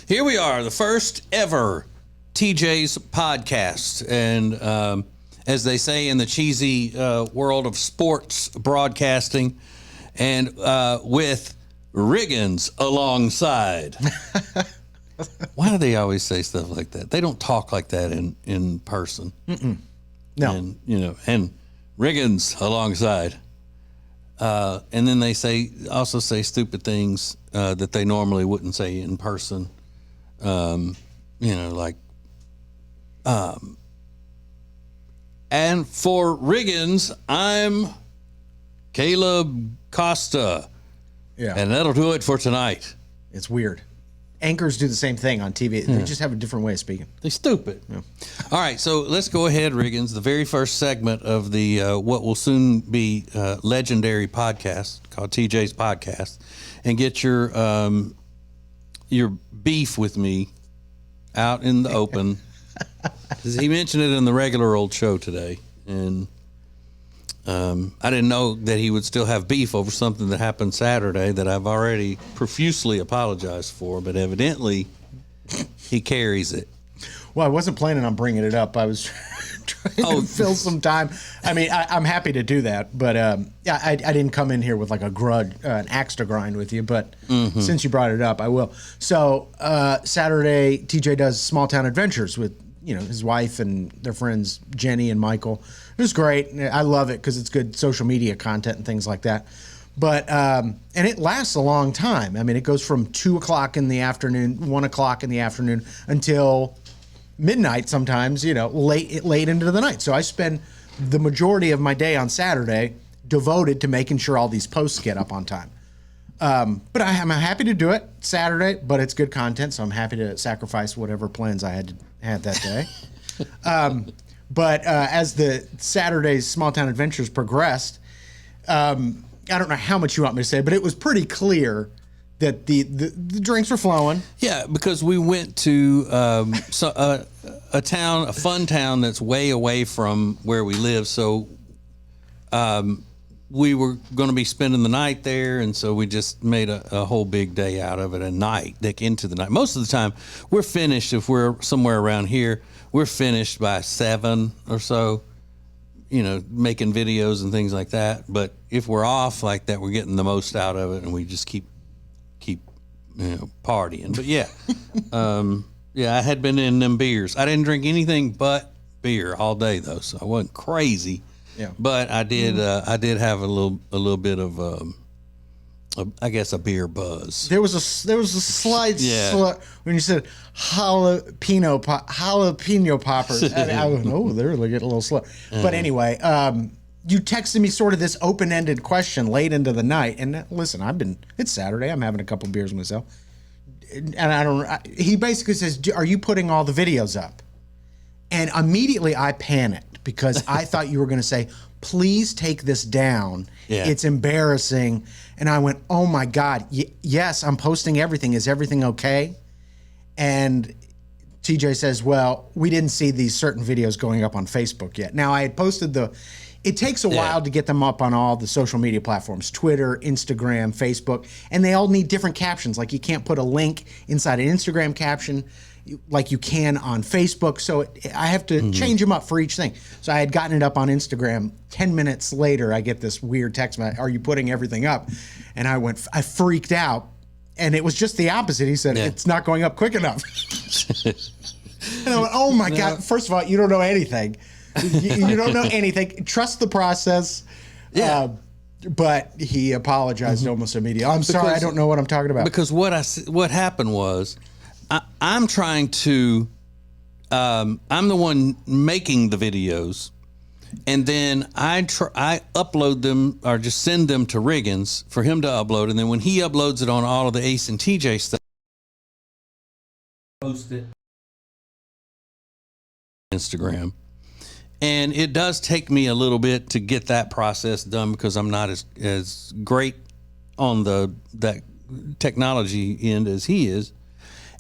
Here we are, the first ever TJ's podcast. And as they say in the cheesy world of sports broadcasting, and with Riggins alongside. Why do they always say stuff like that? They don't talk like that in person. No. And, and Riggins alongside. And then they also say stupid things that they normally wouldn't say in person. And for Riggins, I'm Caleb Costa. Yeah. And that'll do it for tonight. It's weird. Anchors do the same thing on TV. They just have a different way of speaking. They're stupid. Yeah. All right, so let's go ahead, Riggins. The very first segment of the what will soon be legendary podcast called TJ's Podcast, and get your beef with me out in the open. He mentioned it in the regular old show today, and I didn't know that he would still have beef over something that happened Saturday that I've already profusely apologized for, but evidently he carries it. Well, I wasn't planning on bringing it up. I was trying to fill some time. I mean, I'm happy to do that, but I didn't come in here with like a grudge, an axe to grind with you, but since you brought it up, I will. So Saturday, TJ does Small Town Adventures with his wife and their friends Jenny and Michael. It was great. I love it because it's good social media content and things like that. But and it lasts a long time. I mean, it goes from 2 o'clock in the afternoon, 1 o'clock in the afternoon until midnight sometimes. Late into the night. So I spend the majority of my day on Saturday devoted to making sure all these posts get up on time. But I'm happy to do it Saturday, but it's good content, so I'm happy to sacrifice whatever plans I had that day. But as the Saturday's Small Town Adventures progressed, I don't know how much you want me to say, but it was pretty clear that the drinks were flowing. Yeah, because we went to a fun town that's way away from where we live, so we were going to be spending the night there, and so we just made a whole big day out of it, into the night. Most of the time, we're finished, if we're somewhere around here, we're finished by 7 or so, making videos and things like that. But if we're off like that, we're getting the most out of it, and we just keep partying. But yeah, I had been in them beers. I didn't drink anything but beer all day, though, so I wasn't crazy. Yeah, but I did. I did have a little bit of, I guess, a beer buzz. There was a slight slur when you said jalapeno poppers. I went, oh, they're getting a little slow. But anyway, you texted me sort of this open-ended question late into the night, and listen, it's Saturday. I'm having a couple beers myself, and he basically says, "Are you putting all the videos up?" And immediately I panicked, because I thought you were going to say, please take this down. Yeah. It's embarrassing. And I went, oh my God, yes, I'm posting everything. Is everything okay? And TJ says, well, we didn't see these certain videos going up on Facebook yet. Now, I had posted it takes a while to get them up on all the social media platforms, Twitter, Instagram, Facebook, and they all need different captions. Like, you can't put a link inside an Instagram caption like you can on Facebook. So I have to change them up for each thing. So I had gotten it up on Instagram. 10 minutes later, I get this weird text message, are you putting everything up? And I freaked out. And it was just the opposite. He said, it's not going up quick enough. And I went, oh my God. First of all, you don't know anything. You don't know anything. Trust the process. Yeah. But he apologized almost immediately. I'm sorry, I don't know what I'm talking about. Because what happened was, I'm trying to, I'm the one making the videos, and then I upload them or just send them to Riggins for him to upload, and then when he uploads it on all of the Ace and TJ stuff, post it Instagram. And it does take me a little bit to get that process done because I'm not as great on that technology end as he is.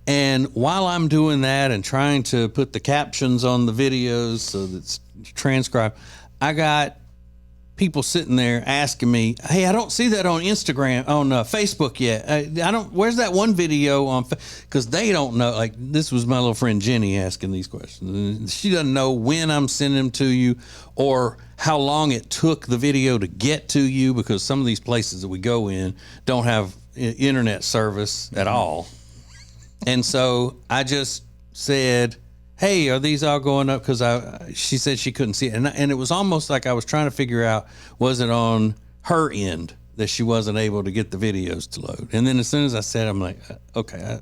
And while I'm doing that and trying to put the captions on the videos so that's transcribed, I got people sitting there asking me, "Hey, I don't see that on Instagram, on Facebook yet. I don't. Where's that one video on?" Because they don't know. Like, this was my little friend Jenny asking these questions. She doesn't know when I'm sending them to you, or how long it took the video to get to you, because some of these places that we go in don't have internet service at all. And so I just said, "Hey, are these all going up?" Because she said she couldn't see it. And it was almost like I was trying to figure out, was it on her end that she wasn't able to get the videos to load? And then as soon as I said, I'm like, okay,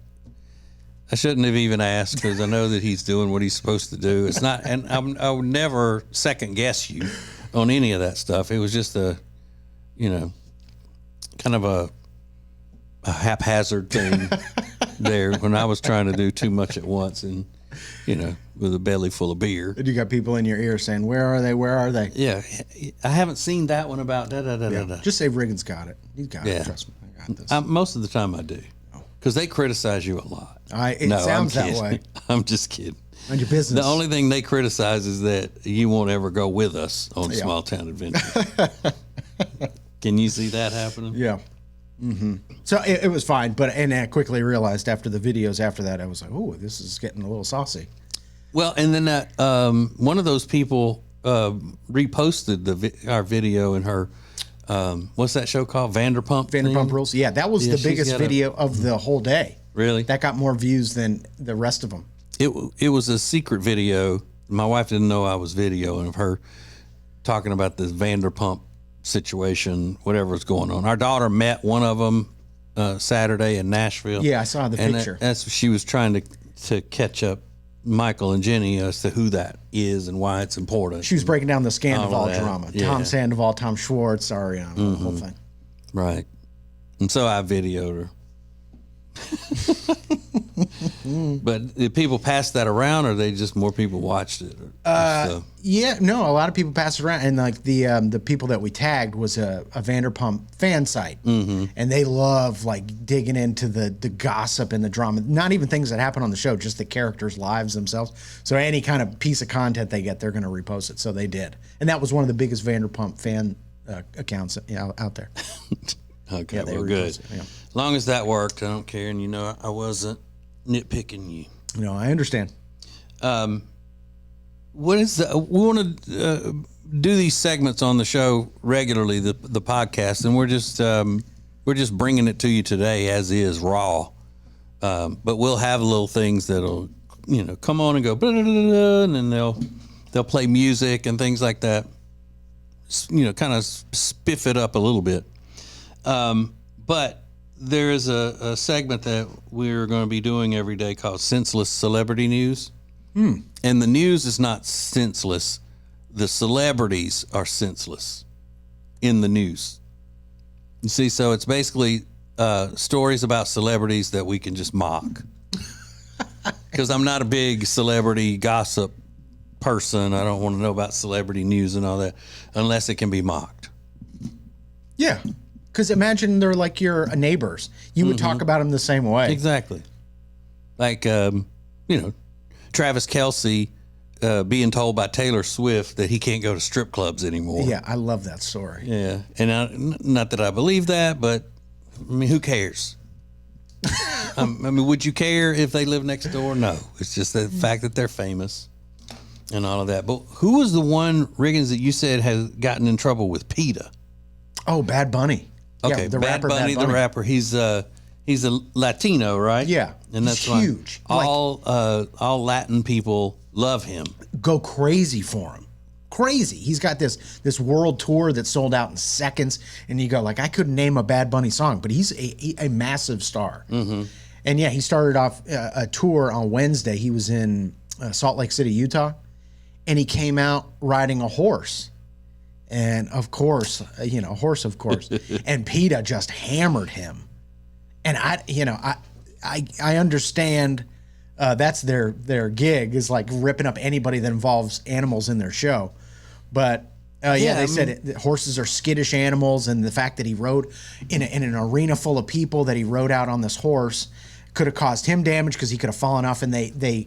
I shouldn't have even asked, because I know that he's doing what he's supposed to do. It's not, and I would never second guess you on any of that stuff. It was just kind of a haphazard thing there when I was trying to do too much at once, and with a belly full of beer. You got people in your ear saying, "Where are they? Where are they?" Yeah, I haven't seen that one about da. Just say Riggins got it. He's got it. Trust me, I got this. Most of the time I do, because they criticize you a lot. It sounds that way. I'm just kidding. On your business. The only thing they criticize is that you won't ever go with us on Small Town Adventure. Can you see that happening? Yeah. Mm-hmm. So it was fine, and I quickly realized after the videos after that, I was like, "Oh, this is getting a little saucy." Well, and then one of those people reposted our video in her, what's that show called? Vanderpump Rules. Yeah, that was the biggest video of the whole day. Really? That got more views than the rest of them. It was a secret video. My wife didn't know I was videoing of her talking about this Vanderpump situation, whatever was going on. Our daughter met one of them Saturday in Nashville. Yeah, I saw the picture. That's she was trying to catch up Michael and Jenny as to who that is and why it's important. She was breaking down the Sandoval drama. Yeah. Tom Sandoval, Tom Schwartz, Ariana, the whole thing. Right. And so I videoed her. But did people pass that around, or just more people watched it? Yeah, no, a lot of people passed it around, and like the people that we tagged was a Vanderpump fan site, and they love like digging into the gossip and the drama. Not even things that happen on the show, just the characters' lives themselves. So any kind of piece of content they get, they're going to repost it. So they did, and that was one of the biggest Vanderpump fan accounts out there. Okay, yeah, they well, good. Yeah. As long as that worked, I don't care. And I wasn't nitpicking you. No, I understand. What is we want to do these segments on the show regularly, the podcast, and we're just bringing it to you today as is, raw. But we'll have little things that'll come on and go, blah, blah, blah, blah, and then they'll play music and things like that. Kind of spiff it up a little bit. But there is a segment that we're going to be doing every day called Senseless Celebrity News. And the news is not senseless. The celebrities are senseless in the news. You see, so it's basically stories about celebrities that we can just mock. Because I'm not a big celebrity gossip person. I don't want to know about celebrity news and all that unless it can be mocked. Yeah. Because imagine they're like your neighbors. You would talk about them the same way. Exactly. Like, Travis Kelce being told by Taylor Swift that he can't go to strip clubs anymore. Yeah, I love that story. Yeah. And not that I believe that, but, I mean, who cares? Would you care if they live next door? No. It's just the fact that they're famous and all of that. But who was the one, Riggins, that you said has gotten in trouble with PETA? Oh, Bad Bunny. Okay, yeah, Bad Bunny, the rapper. He's a Latino, right? Yeah, and that's huge. Why all Latin people love him. Go crazy for him. Crazy. He's got this world tour that sold out in seconds, and you go like, I couldn't name a Bad Bunny song, but he's a massive star. And yeah, he started off a tour on Wednesday. He was in Salt Lake City, Utah, and he came out riding a horse. And of course, horse, of course. And PETA just hammered him. And I understand that's their gig, is like ripping up anybody that involves animals in their show. But they said horses are skittish animals, and the fact that he rode in an arena full of people, that he rode out on this horse, could have caused him damage because he could have fallen off. And they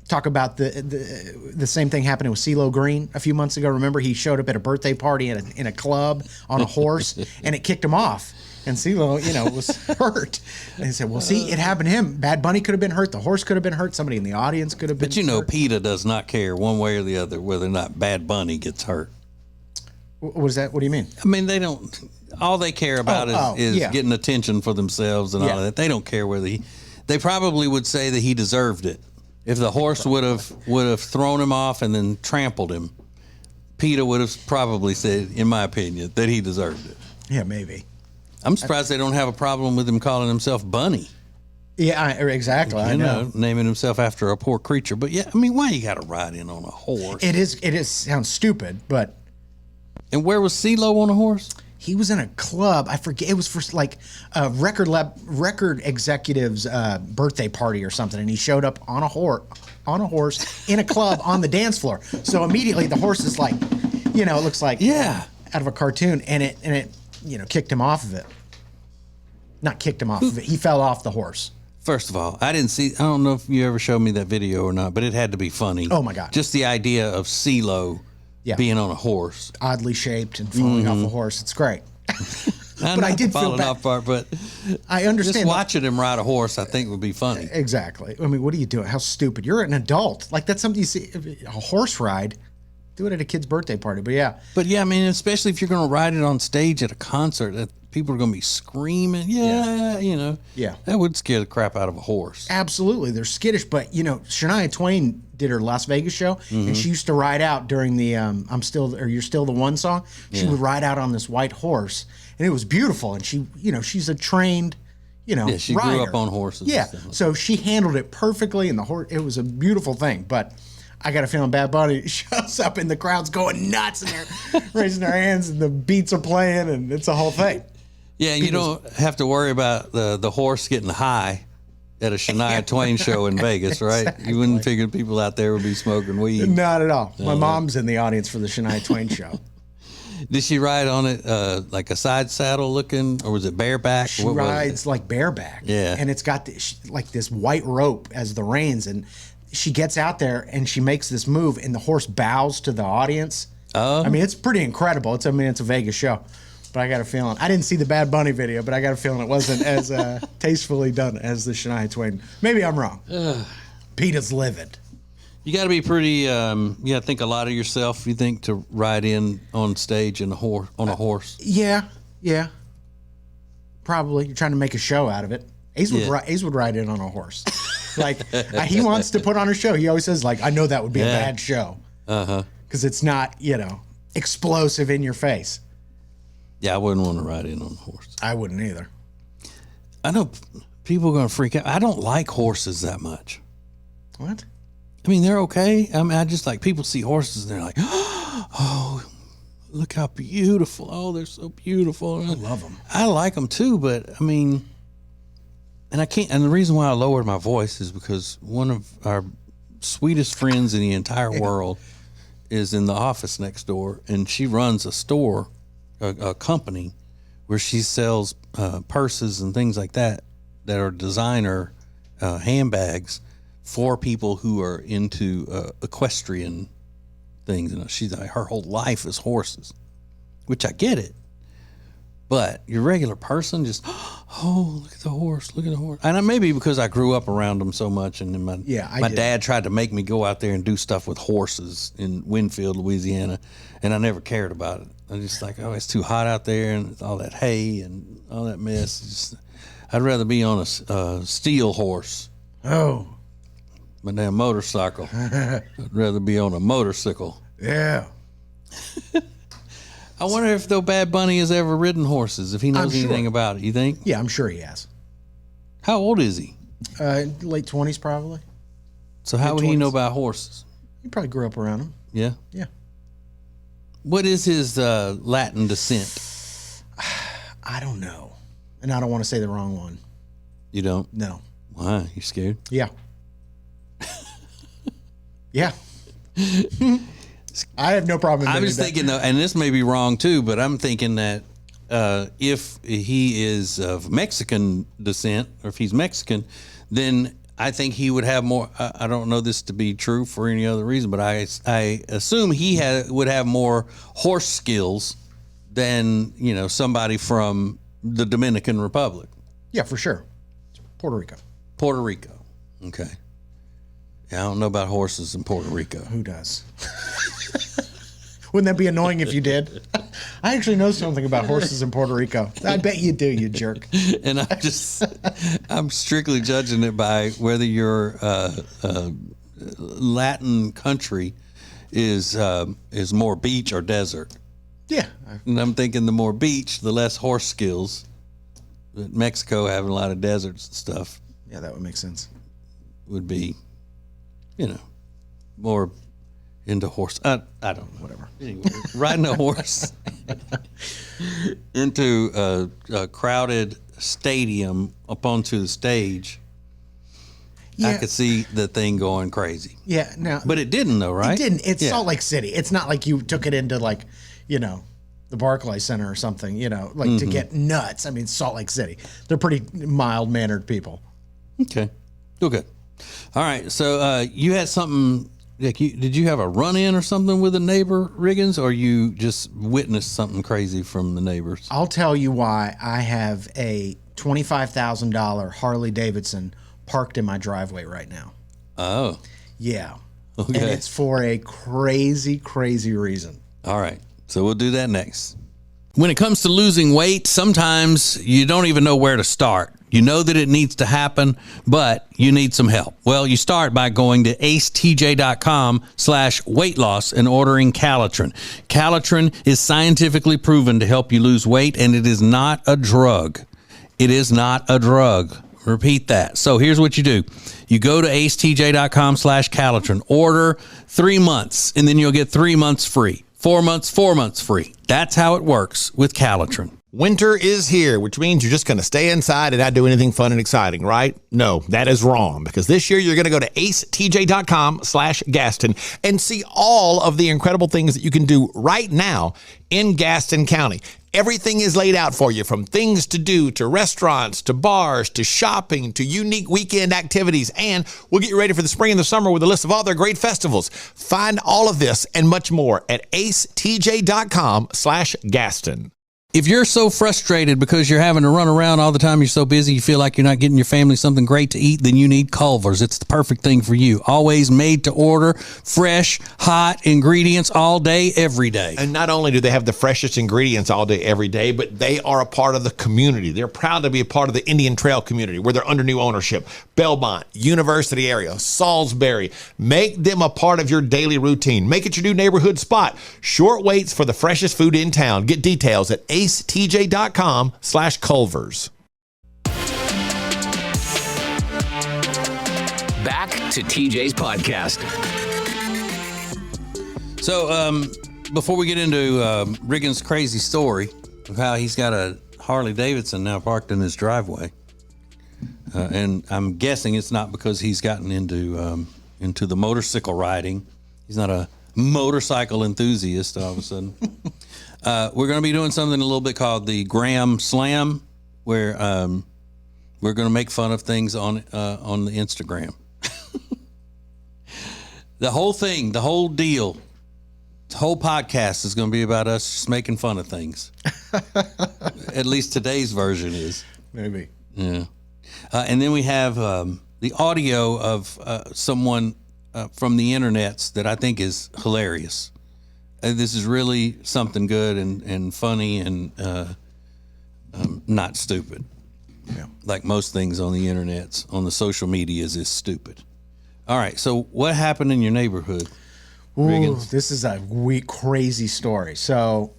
talk about the same thing happening with CeeLo Green a few months ago. Remember, he showed up at a birthday party in a club on a horse, and it kicked him off. And CeeLo, was hurt. And he said, well, see, it happened to him. Bad Bunny could have been hurt. The horse could have been hurt. Somebody in the audience could have been hurt. But PETA does not care one way or the other whether or not Bad Bunny gets hurt. What is that? What do you mean? I mean, they don't. All they care about is getting attention for themselves and all of that. They don't care whether they probably would say that he deserved it. If the horse would have thrown him off and then trampled him, PETA would have probably said, in my opinion, that he deserved it. Yeah, maybe. I'm surprised they don't have a problem with him calling himself Bunny. Yeah, exactly. I know. Naming himself after a poor creature. But yeah, I mean, why you got to ride in on a horse? It is sounds stupid, but. And where was CeeLo on a horse? He was in a club. I forget. It was for like a record executive's birthday party or something, and he showed up on a horse in a club on the dance floor. So immediately the horse is like, it looks like out of a cartoon, and it kicked him off of it. Not kicked him off of it. He fell off the horse. First of all, I don't know if you ever showed me that video or not, but it had to be funny. Oh my God! Just the idea of CeeLo. Yeah. Being on a horse, oddly shaped and falling off a horse. It's great. But I did feel bad. Off part, but I understand. Just watching him ride a horse, I think, would be funny. Exactly. I mean, what are you doing? How stupid! You're an adult. Like that's something you see. A horse ride. Do it at a kid's birthday party. But yeah. I mean, especially if you're going to ride it on stage at a concert, people are going to be screaming. Yeah. That would scare the crap out of a horse. Absolutely, they're skittish. But Shania Twain did her Las Vegas show, and she used to ride out during the You're Still the One song. She would ride out on this white horse, and it was beautiful. And she, she's a trained, she rider. grew up on horses. Yeah, so she handled it perfectly, and it was a beautiful thing. But I got a feeling Bad Bunny shows up, and the crowd's going nuts, and they're raising their hands, and the beats are playing, and it's a whole thing. Yeah, and you don't have to worry about the horse getting high at a Shania Twain show in Vegas, right? Exactly. You wouldn't figure people out there would be smoking weed. Not at all. My mom's in the audience for the Shania Twain show. Did she ride on it like a side saddle looking, or was it bareback? She rides like bareback. Yeah. And it's got like this white rope as the reins, and she gets out there and she makes this move, and the horse bows to the audience. Oh. I mean, it's pretty incredible. It's a Vegas show. But I got a feeling, I didn't see the Bad Bunny video, but I got a feeling it wasn't as tastefully done as the Shania Twain. Maybe I'm wrong. PETA's livid. You got to be pretty, you got to think a lot of yourself, you think, to ride in on stage on a horse. Yeah. Probably. You're trying to make a show out of it. Ace would ride in on a horse. Like, he wants to put on a show. He always says, like, I know that would be a bad show. Because it's not, explosive in your face. Yeah, I wouldn't want to ride in on a horse. I wouldn't either. I know people are going to freak out. I don't like horses that much. What? I mean, they're okay. I mean, I just like people see horses and they're like, oh, look how beautiful. Oh, they're so beautiful. I love them. I like them too, but I mean, and I can't. And the reason why I lowered my voice is because one of our sweetest friends in the entire world is in the office next door, and she runs a store. A company where she sells purses and things like that are designer handbags for people who are into equestrian things. And she's like, her whole life is horses, which I get it. But your regular person just, look at the horse, And maybe because I grew up around them so much, and then my dad tried to make me go out there and do stuff with horses in Winfield, Louisiana, and I never cared about it. I'm just like, it's too hot out there, and all that hay and all that mess. I'd rather be on a steel horse. Oh. My damn motorcycle. I'd rather be on a motorcycle. Yeah. I wonder if though Bad Bunny has ever ridden horses, if he knows anything about it. You think? Yeah, I'm sure he has. How old is he? Late 20s, probably. So how would he know about horses? He probably grew up around them. Yeah? Yeah. What is his Latin descent? I don't know. And I don't want to say the wrong one. You don't? No. Why? You scared? Yeah. Yeah. I have no problem. I was thinking, though, and this may be wrong too, but I'm thinking that if he is of Mexican descent, or if he's Mexican, then I think he would have more. I don't know this to be true for any other reason, but I assume he would have more horse skills than somebody from the Dominican Republic. Yeah, for sure. Puerto Rico. Puerto Rico. Okay. Yeah, I don't know about horses in Puerto Rico. Who does? Wouldn't that be annoying if you did? I actually know something about horses in Puerto Rico. I bet you do, you jerk. And I'm strictly judging it by whether your Latin country is more beach or desert. Yeah. And I'm thinking the more beach, the less horse skills. But Mexico having a lot of deserts and stuff. Yeah, that would make sense. Would be, more into horse. I don't know. Whatever. Anyway, riding a horse into a crowded stadium up onto the stage. Yeah. I could see the thing going crazy. Yeah, no. But it didn't though, right? It didn't. It's Salt Lake City. It's not like you took it into the Barclays Center or something, to get nuts. I mean, Salt Lake City. They're pretty mild-mannered people. Okay. Feel good. All right. So you had something. Did you have a run-in or something with a neighbor, Riggins, or you just witnessed something crazy from the neighbors? I'll tell you why I have a $25,000 Harley Davidson parked in my driveway right now. Oh. Yeah. Okay. And it's for a crazy, crazy reason. All right. So we'll do that next. When it comes to losing weight, sometimes you don't even know where to start. You know that it needs to happen, but you need some help. Well, you start by going to acetj.com/weight loss and ordering Calitrin. Calitrin is scientifically proven to help you lose weight, and it is not a drug. It is not a drug. Repeat that. So here's what you do. You go to acetj.com/Calitrin, order 3 months, and then you'll get 3 months free. 4 months, 4 months free. That's how it works with Calitrin. Winter is here, which means you're just going to stay inside and not do anything fun and exciting, right? No, that is wrong, because this year you're going to go to acetj.com/Gaston and see all of the incredible things that you can do right now in Gaston County. Everything is laid out for you, from things to do, to restaurants, to bars, to shopping, to unique weekend activities, and we'll get you ready for the spring and the summer with a list of all their great festivals. Find all of this and much more at acetj.com/Gaston. If you're so frustrated because you're having to run around all the time, you're so busy, you feel like you're not getting your family something great to eat, then you need Culver's. It's the perfect thing for you. Always made to order, fresh, hot ingredients all day, every day. And not only do they have the freshest ingredients all day, every day, but they are a part of the community. They're proud to be a part of the Indian Trail community, where they're under new ownership. Belmont, University area, Salisbury. Make them a part of your daily routine. Make it your new neighborhood spot. Short waits for the freshest food in town. Get details at acetj.com/Culver's. Back to TJ's podcast. So before we get into Riggins' crazy story of how he's got a Harley Davidson now parked in his driveway, and I'm guessing it's not because he's gotten into the motorcycle riding. He's not a motorcycle enthusiast all of a sudden. We're going to be doing something a little bit called the Graham Slam, where we're going to make fun of things on the Instagram. The whole thing, the whole deal, the whole podcast is going to be about us just making fun of things. At least today's version is. Maybe. Yeah. And then we have the audio of someone from the internets that I think is hilarious. This is really something good and funny and not stupid. Yeah. Like most things on the internets, on the social medias, is stupid. All right, so what happened in your neighborhood, Riggins? This is a crazy story. So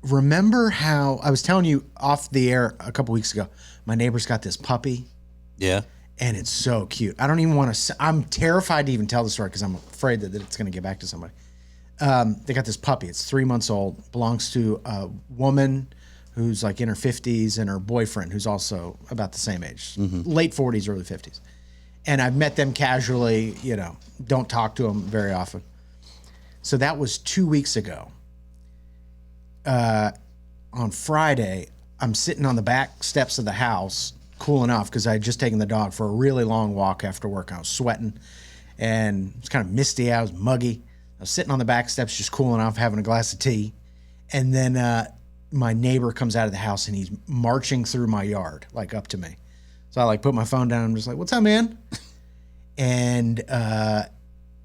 remember how I was telling you off the air a couple weeks ago, my neighbor's got this puppy? Yeah. And it's so cute. I don't even want to, I'm terrified to even tell the story because I'm afraid that it's going to get back to somebody. They got this puppy. It's 3 months old, belongs to a woman who's like in her 50s and her boyfriend who's also about the same age, late 40s, early 50s. And I've met them casually, don't talk to them very often. So that was 2 weeks ago. On Friday, I'm sitting on the back steps of the house cooling off because I had just taken the dog for a really long walk after work. I was sweating and it was kind of misty out. It was muggy. I was sitting on the back steps just cooling off, having a glass of tea. And then my neighbor comes out of the house and he's marching through my yard, like up to me. So I like put my phone down and I'm just like, what's up, man? And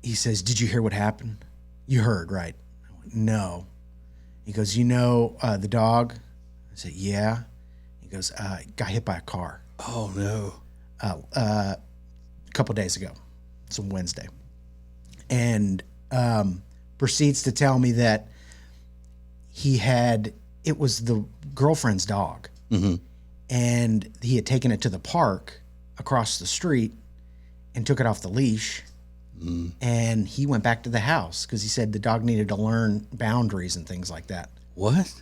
he says, did you hear what happened? You heard, right? I went, no. He goes, the dog? I said, yeah. He goes, got hit by a car. Oh, no. A couple days ago. It's a Wednesday. And proceeds to tell me that it was the girlfriend's dog. Mm-hmm. And he had taken it to the park across the street and took it off the leash. Mm. And he went back to the house because he said the dog needed to learn boundaries and things like that. What?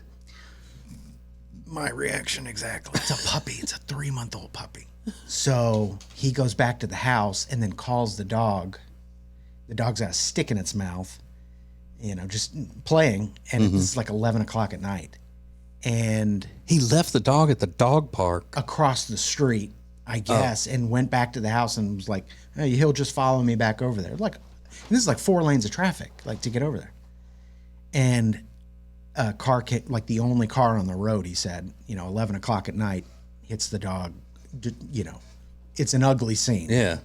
My reaction exactly. It's a puppy. It's a 3-month-old puppy. So he goes back to the house and then calls the dog. The dog's got a stick in its mouth, just playing. And it's like 11 o'clock at night. And he left the dog at the dog park across the street, I guess, and went back to the house and was like, hey, he'll just follow me back over there. Like, this is like 4 lanes of traffic, like to get over there. And a car came, like the only car on the road, he said, 11 o'clock at night, hits the dog, it's an ugly scene. Yeah.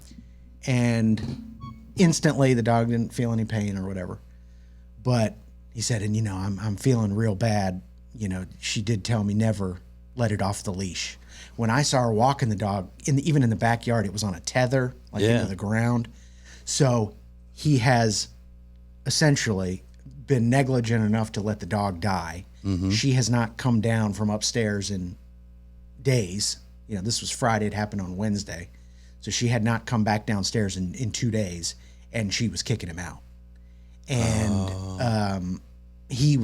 And instantly the dog didn't feel any pain or whatever. But he said, and I'm feeling real bad. She did tell me never let it off the leash. When I saw her walking the dog, even in the backyard, it was on a tether, like into the ground. So he has essentially been negligent enough to let the dog die. Mm-hmm. She has not come down from upstairs in days. This was Friday. It happened on Wednesday. So she had not come back downstairs in 2 days, and she was kicking him out. And he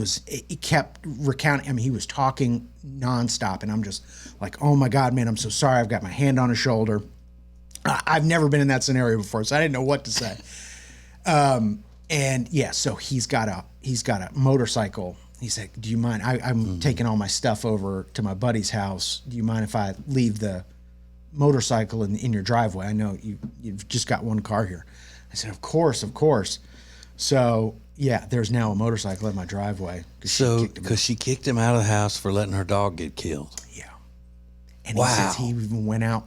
kept recounting. I mean, he was talking nonstop, and I'm just like, oh my God, man, I'm so sorry. I've got my hand on his shoulder. I've never been in that scenario before, so I didn't know what to say. And yeah, so he's got a motorcycle. He said, do you mind? I'm taking all my stuff over to my buddy's house. Do you mind if I leave the motorcycle in your driveway? I know you've just got one car here. I said, of course. So yeah, there's now a motorcycle in my driveway. Because she kicked him out of the house for letting her dog get killed. Yeah. And he says he even went out.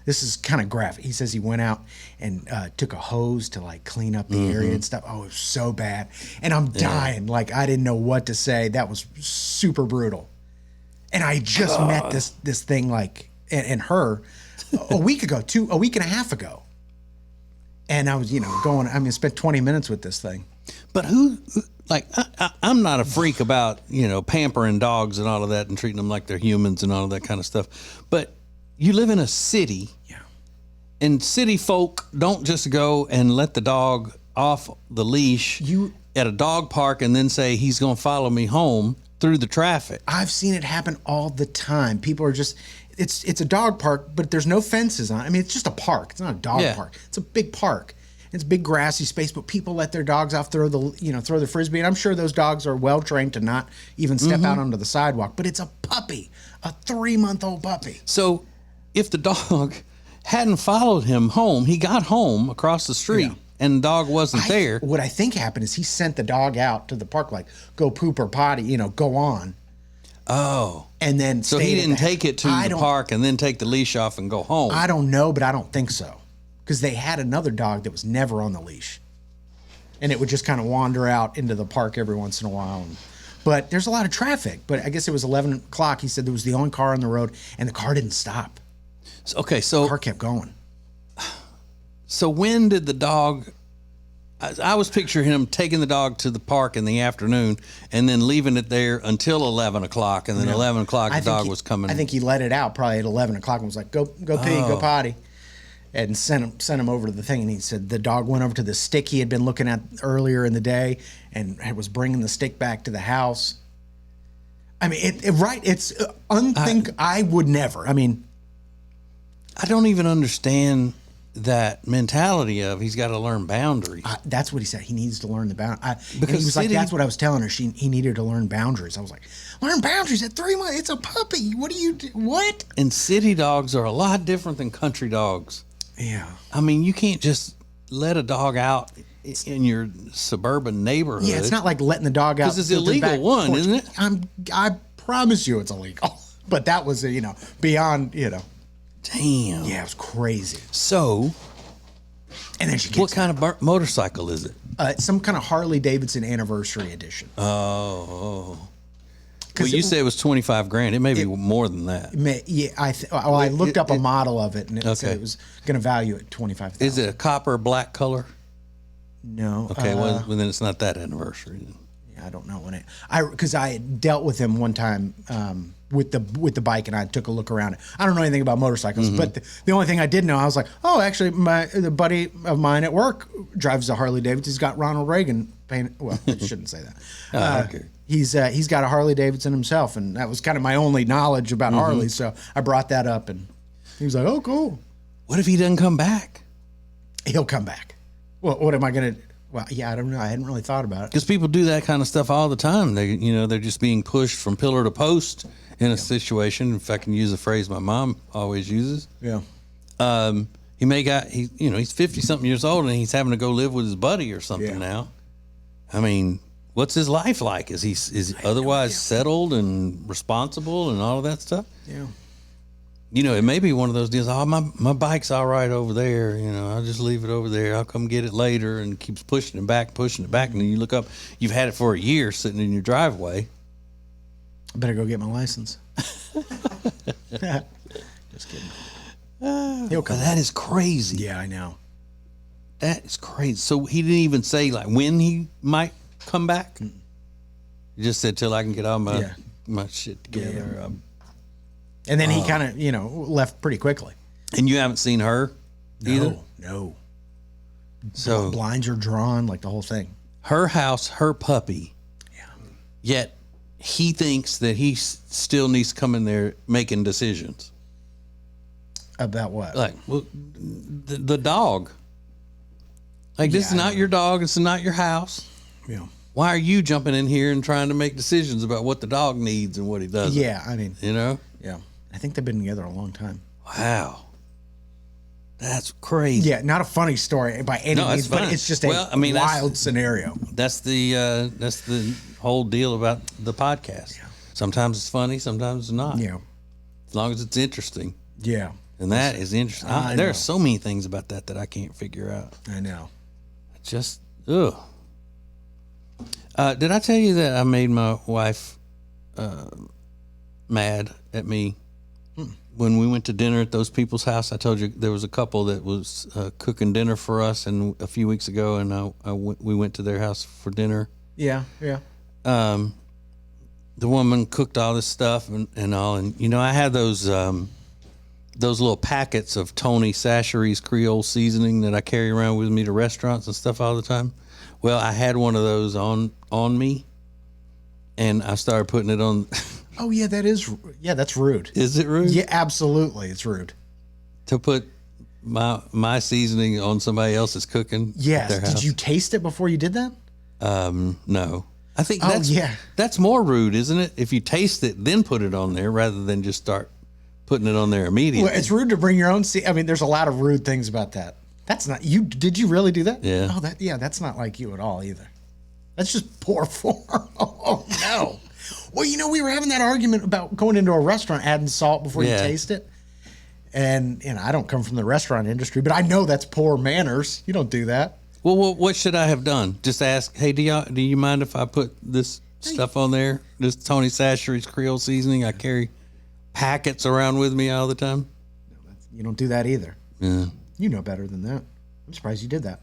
This is kind of graphic. He says he went out and took a hose to like clean up the area and stuff. Oh, it was so bad. And I'm dying. Like, I didn't know what to say. That was super brutal. And I just met this thing like, and her a week and a half ago. And I was, spent 20 minutes with this thing. But I'm not a freak about, pampering dogs and all of that and treating them like they're humans and all of that kind of stuff. But you live in a city, and city folk don't just go and let the dog off the leash at a dog park and then say he's going to follow me home through the traffic. I've seen it happen all the time. People are just, it's a dog park, but there's no fences on it. I mean, it's just a park. It's not a dog park. It's a big park. It's a big grassy space, but people let their dogs off, throw the Frisbee. And I'm sure those dogs are well trained to not even step out onto the sidewalk, but it's a puppy, a 3-month-old puppy. So if the dog hadn't followed him home, he got home across the street and the dog wasn't there. What I think happened is he sent the dog out to the park, like, go poop or potty, go on. Oh. And then so he didn't take it to the park and then take the leash off and go home. I don't know, but I don't think so. Because they had another dog that was never on the leash. And it would just kind of wander out into the park every once in a while. But there's a lot of traffic. But I guess it was 11 o'clock. He said there was the only car on the road, and the car didn't stop. So the car kept going. So when did the dog... I was picturing him taking the dog to the park in the afternoon and then leaving it there until 11 o'clock. And then 11 o'clock, the dog was coming. I think he let it out probably at 11 o'clock and was like, go pee, go potty. And sent him over to the thing. And he said the dog went over to the stick he had been looking at earlier in the day and was bringing the stick back to the house. I mean, it's I would never. I mean, I don't even understand that mentality of he's got to learn boundaries. That's what he said. He needs to learn the boundaries. Because he was like, that's what I was telling her. He needed to learn boundaries. I was like, learn boundaries at 3 months. It's a puppy. What do you do? What? And city dogs are a lot different than country dogs. Yeah. I mean, you can't just let a dog out in your suburban neighborhood. Yeah, it's not like letting the dog out. Because it's illegal, one, isn't it? I promise you it's illegal. But that was, beyond, Damn. Yeah, it was crazy. So, and then she gets what kind of motorcycle is it? some kind of Harley Davidson anniversary edition. Oh. Well, you said it was 25 grand. It may be more than that. Yeah, I looked up a model of it, and it said it was going to value at $25,000. Is it a copper black color? No. Okay, well then it's not that anniversary. Then. Yeah, I don't know when because I dealt with him one time with the bike, and I took a look around it. I don't know anything about motorcycles, but the only thing I did know, I was like, oh, actually, the buddy of mine at work drives a Harley Davidson. He's got Ronald Reagan painted. Well, I shouldn't say that. Okay. He's got a Harley Davidson himself, and that was kind of my only knowledge about Harley. So I brought that up, and he was like, "Oh, cool." What if he doesn't come back? He'll come back. Well, what am I gonna? Well, yeah, I don't know. I hadn't really thought about it. Because people do that kind of stuff all the time. They're just being pushed from pillar to post in a situation. If I can use a phrase my mom always uses. Yeah. He's 50 something years old and he's having to go live with his buddy or something now. I mean, what's his life like? Is he otherwise settled and responsible and all of that stuff? Yeah. It may be one of those deals. Oh, my bike's all right over there. I'll just leave it over there. I'll come get it later, and keeps pushing it back. And then you look up, you've had it for a year sitting in your driveway. I better go get my license. Just kidding. He'll come. That is crazy. Yeah, I know. That is crazy. So he didn't even say like when he might come back. He just said till I can get all my shit together. Yeah. And then he kind of, left pretty quickly. And you haven't seen her either? No. So blinds are drawn, like the whole thing. Her house, her puppy. Yeah. Yet he thinks that he still needs to come in there making decisions. About what? Like, well, the dog. Like, this is not your dog. It's not your house. Yeah. Why are you jumping in here and trying to make decisions about what the dog needs and what he doesn't? Yeah, I mean. Yeah. I think they've been together a long time. Wow. That's crazy. Yeah, not a funny story by any means, but it's just a wild scenario. That's the whole deal about the podcast. Yeah. Sometimes it's funny, sometimes it's not. Yeah. As long as it's interesting. Yeah. And that is interesting. There are so many things about that I can't figure out. I know. Just, ugh. Did I tell you that I made my wife mad at me when we went to dinner at those people's house? I told you there was a couple that was cooking dinner for us, and a few weeks ago, and we went to their house for dinner. Yeah. The woman cooked all this stuff and all, and I had those little packets of Tony Chachere's Creole seasoning that I carry around with me to restaurants and stuff all the time. Well, I had one of those on me, and I started putting it on. Oh yeah, that's rude. Is it rude? Yeah, absolutely, it's rude to put my seasoning on somebody else's cooking. Yes. At their house. Did you taste it before you did that? No. I think that's more rude, isn't it? If you taste it, then put it on there rather than just start putting it on there immediately. Well, it's rude to bring your own. I mean, there's a lot of rude things about that. That's not you. Did you really do that? Yeah. Oh, that's not like you at all either. That's just poor form. Oh no. Well, we were having that argument about going into a restaurant, adding salt before you taste it. And I don't come from the restaurant industry, but I know that's poor manners. You don't do that. Well, what should I have done? Just ask, hey, do you mind if I put this stuff on there? This Tony Chachere's Creole seasoning. I carry packets around with me all the time. You don't do that either. Yeah. You know better than that. I'm surprised you did that.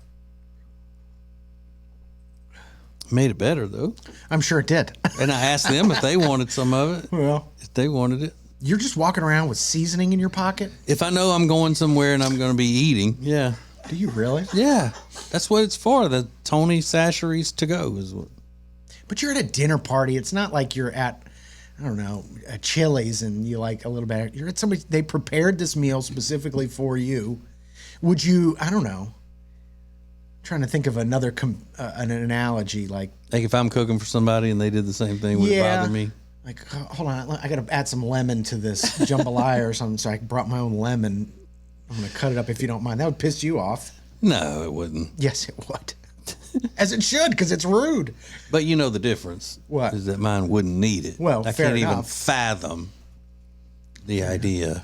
Made it better, though. I'm sure it did. And I asked them if they wanted some of it. Well, if they wanted it. You're just walking around with seasoning in your pocket? If I know I'm going somewhere and I'm going to be eating, yeah. Do you really? Yeah. That's what it's for. The Tony Chachere's to go is what. But you're at a dinner party. It's not like you're at, I don't know, a Chili's and you like a little bit. You're at somebody, they prepared this meal specifically for you Would you? I don't know. Trying to think of another an analogy like if I'm cooking for somebody and they did the same thing, would it bother me? Like, hold on, I got to add some lemon to this jambalaya or something. So I brought my own lemon. I'm going to cut it up if you don't mind. That would piss you off. No, it wouldn't. Yes, it would. As it should, because it's rude. But you know the difference. What? Is that mine wouldn't need it. Well, I fair can't even enough. fathom the idea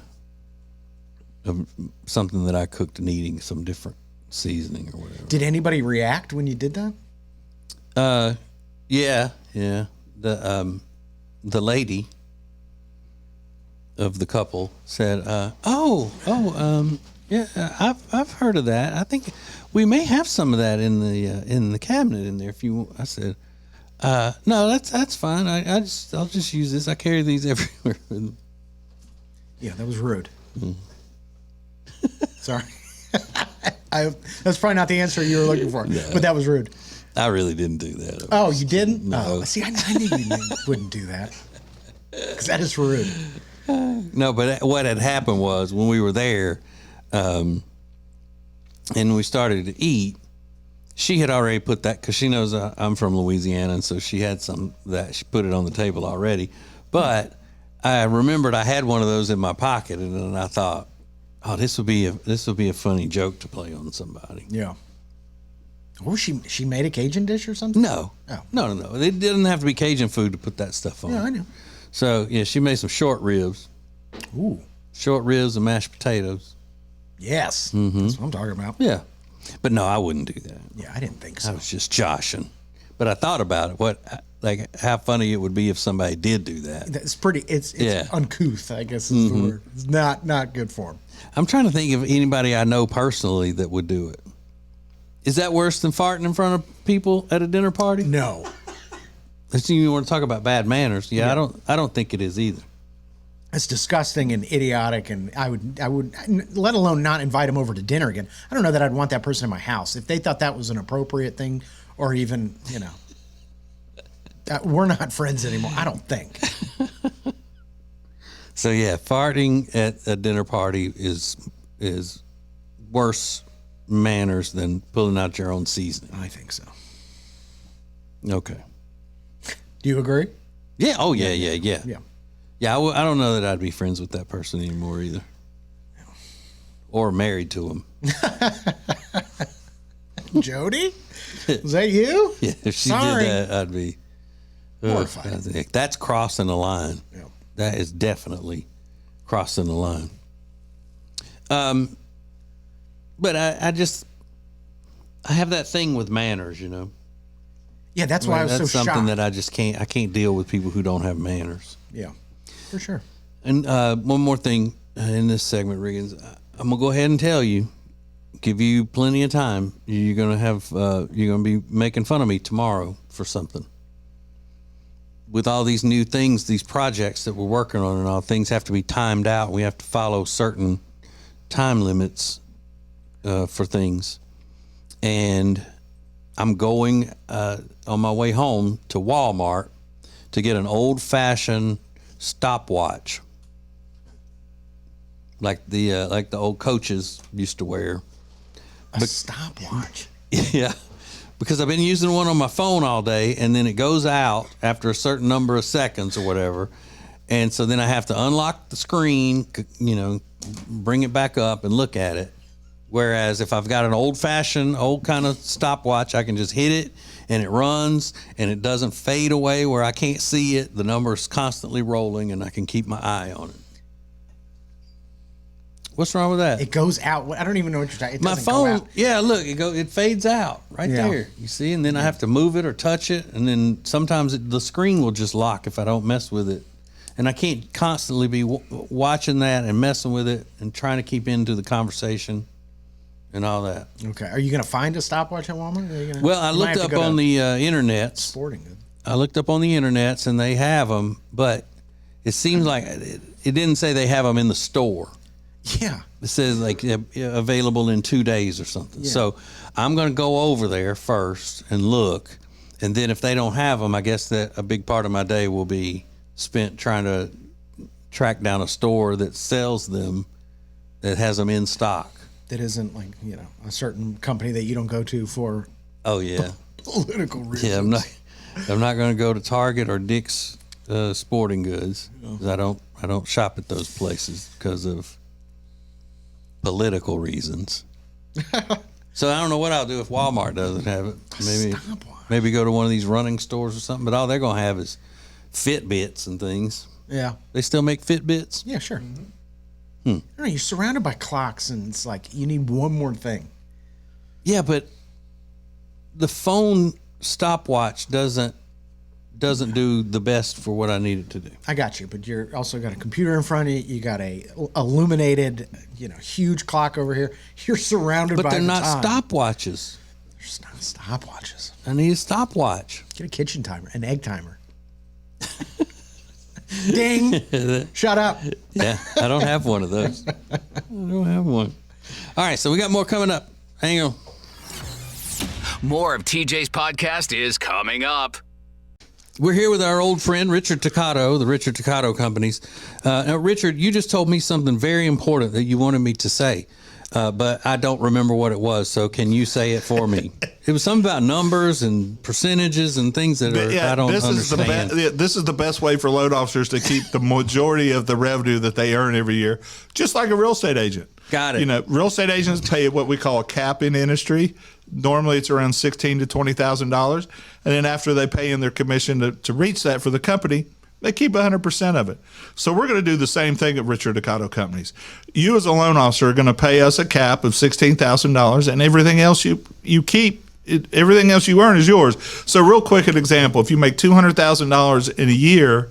of something that I cooked needing some different seasoning or whatever. Did anybody react when you did that? Yeah. The lady of the couple said, yeah, I've heard of that. I think we may have some of that in the cabinet in there. If you, I said, no, that's fine. I'll just use this. I carry these everywhere. Yeah, that was rude. Sorry. That's probably not the answer you were looking for, but that was rude. I really didn't do that. Oh, you didn't? No. Oh, see, I knew you wouldn't do that. Because that is rude. No, but what had happened was when we were there, and we started to eat, she had already put that, because she knows I'm from Louisiana, and so she had some that she put it on the table already. But I remembered I had one of those in my pocket, and then I thought, oh, this would be a funny joke to play on somebody. Yeah. Oh, she made a Cajun dish or something? No. Oh. No. It didn't have to be Cajun food to put that stuff on. Yeah, I know. So, yeah, she made some short ribs. Ooh. Short ribs and mashed potatoes. Yes. That's what I'm talking about. Yeah. But no, I wouldn't do that. Yeah, I didn't think I so. was just joshing. But I thought about it. How funny it would be if somebody did do that. It's pretty, it's uncouth, I guess is the word. It's not good form. I'm trying to think of anybody I know personally that would do it. Is that worse than farting in front of people at a dinner party? No. You want to talk about bad manners? Yeah. I don't think it is either. It's disgusting and idiotic, and I would, let alone not invite him over to dinner again. I don't know that I'd want that person in my house. If they thought that was an appropriate thing, or even, we're not friends anymore, I don't think. So yeah, farting at a dinner party is worse manners than pulling out your own seasoning. I think so. Okay. Do you agree? Yeah. Oh yeah. Yeah. Yeah, I don't know that I'd be friends with that person anymore either. Or married to him. Jody? Was that you? Yeah, if she Sorry. did that, I'd be Horrified. That's crossing the line. Yeah. That is definitely crossing the line. But I have that thing with manners, Yeah, that's why I was that's so something shocked. that I can't deal with people who don't have manners. Yeah, for sure. And one more thing in this segment, Riggins, I'm gonna go ahead and tell you, give you plenty of time. You're gonna be making fun of me tomorrow for something. With all these new things, these projects that we're working on, and all things have to be timed out. We have to follow certain time limits for things, and I'm going on my way home to Walmart to get an old-fashioned stopwatch, like the old coaches used to wear. A stopwatch. Yeah, because I've been using one on my phone all day, and then it goes out after a certain number of seconds or whatever, and so then I have to unlock the screen, bring it back up and look at it. Whereas if I've got an old kind of stopwatch, I can just hit it and it runs and it doesn't fade away where I can't see it. The number's constantly rolling and I can keep my eye on it. What's wrong with that? It goes out. I don't even know what you're talking about. My phone, yeah, look, it fades out right Yeah. there. You see, and then I have to move it or touch it, and then sometimes the screen will just lock if I don't mess with it. And I can't constantly be watching that and messing with it and trying to keep into the conversation and all that. Okay. Are you going to find a stopwatch at Walmart? Well, I looked up on the internets. Sporting Goods. I looked up on the internets, and they have them, but it seems like it didn't say they have them in the store. Yeah. It says like available in 2 days or something. Yeah. So I'm going to go over there first and look, and then if they don't have them, I guess that a big part of my day will be spent trying to track down a store that sells them, that has them in stock. that isn't like, a certain company that you don't go to for Oh yeah. political reasons. Yeah, I'm not going to go to Target or Dick's Sporting Goods. 'Cause I don't shop at those places because of political reasons. So I don't know what I'll do if Walmart doesn't have it. Maybe go to one of these running stores or something. But all they're going to have is Fitbits and things. Yeah. They still make Fitbits? Yeah, sure. I don't know, you're surrounded by clocks, and it's like you need one more thing. Yeah, but the phone stopwatch doesn't do the best for what I need it to do. I got you, but you're also got a computer in front of you. You got a illuminated, huge clock over here. You're surrounded by But they're not time. stopwatches. There's not stopwatches. I need a stopwatch. Get a kitchen timer, an egg timer. Ding! Shut up. Yeah, I don't have one of those. I don't have one. All right, so we got more coming up. Hang on. More of TJ's podcast is coming up. We're here with our old friend, Richard Toccato, the Richard Toccato Companies. Now, Richard, you just told me something very important that you wanted me to say, but I don't remember what it was, so can you say it for me? It was something about numbers and percentages and things that I don't understand. This is the best way for loan officers to keep the majority of the revenue that they earn every year, just like a real estate agent. Got it. Real estate agents pay what we call a cap in industry. Normally, it's around $16,000 to $20,000, and then after they pay in their commission to reach that for the company, they keep 100% of it. So we're going to do the same thing at Richard Toccato Companies. You as a loan officer are going to pay us a cap of $16,000, and everything else you keep. Everything else you earn is yours. So real quick, an example: if you make $200,000 in a year,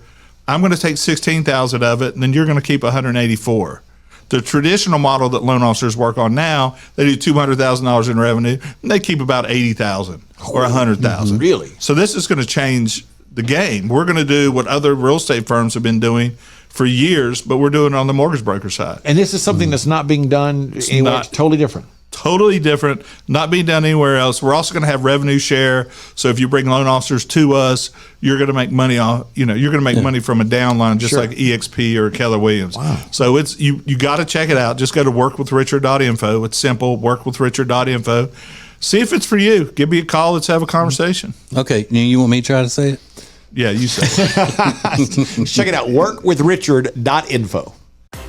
I'm going to take $16,000 of it, and then you're going to keep $184,000. The traditional model that loan officers work on now, they do $200,000 in revenue, and they keep about $80,000 or $100,000. Really? So this is going to change the game. We're going to do what other real estate firms have been doing for years, but we're doing it on the mortgage broker side. And this is something that's not being done anywhere. not. It's totally different. Totally different, not being done anywhere else. We're also going to have revenue share. So if you bring loan officers to us, you're going to make money off. You're going to make money from a downline, just like EXP or Keller Williams. Wow. So it's you got to check it out. Just go to workwithrichard.info. It's simple. Workwithrichard.info. See if it's for you. Give me a call. Let's have a conversation. Okay, you want me to try to say it? Yeah, you say it. Check it out. Workwithrichard.info.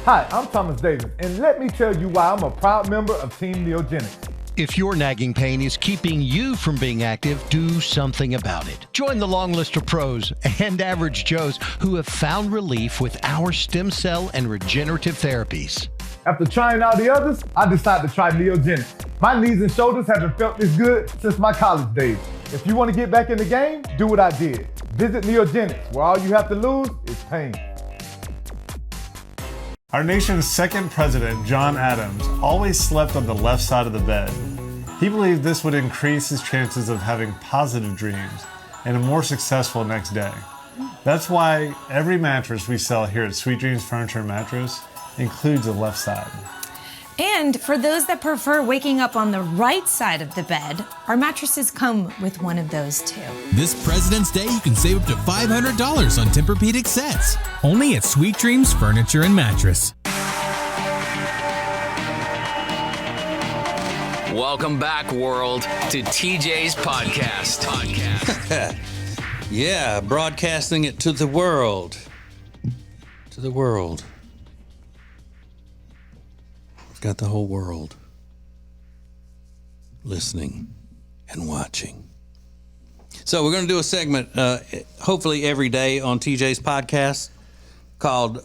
Hi, I'm Thomas Davis, and let me tell you why I'm a proud member of Team Neogenics. If your nagging pain is keeping you from being active, do something about it. Join the long list of pros and average Joes who have found relief with our stem cell and regenerative therapies. After trying all the others, I decided to try Neogenics. My knees and shoulders haven't felt this good since my college days. If you want to get back in the game, do what I did. Visit Neogenics, where all you have to lose is pain. Our nation's second president, John Adams, always slept on the left side of the bed. He believed this would increase his chances of having positive dreams and a more successful next day. That's why every mattress we sell here at Sweet Dreams Furniture and Mattress includes a left side. And for those that prefer waking up on the right side of the bed, our mattresses come with one of those too. This President's Day, you can save up to $500 on Tempur-Pedic sets. Only at Sweet Dreams Furniture and Mattress. Welcome back, world, to TJ's podcast. Yeah, broadcasting it to the world. To the world. We've got the whole world listening and watching. So we're going to do a segment, hopefully every day on TJ's podcast called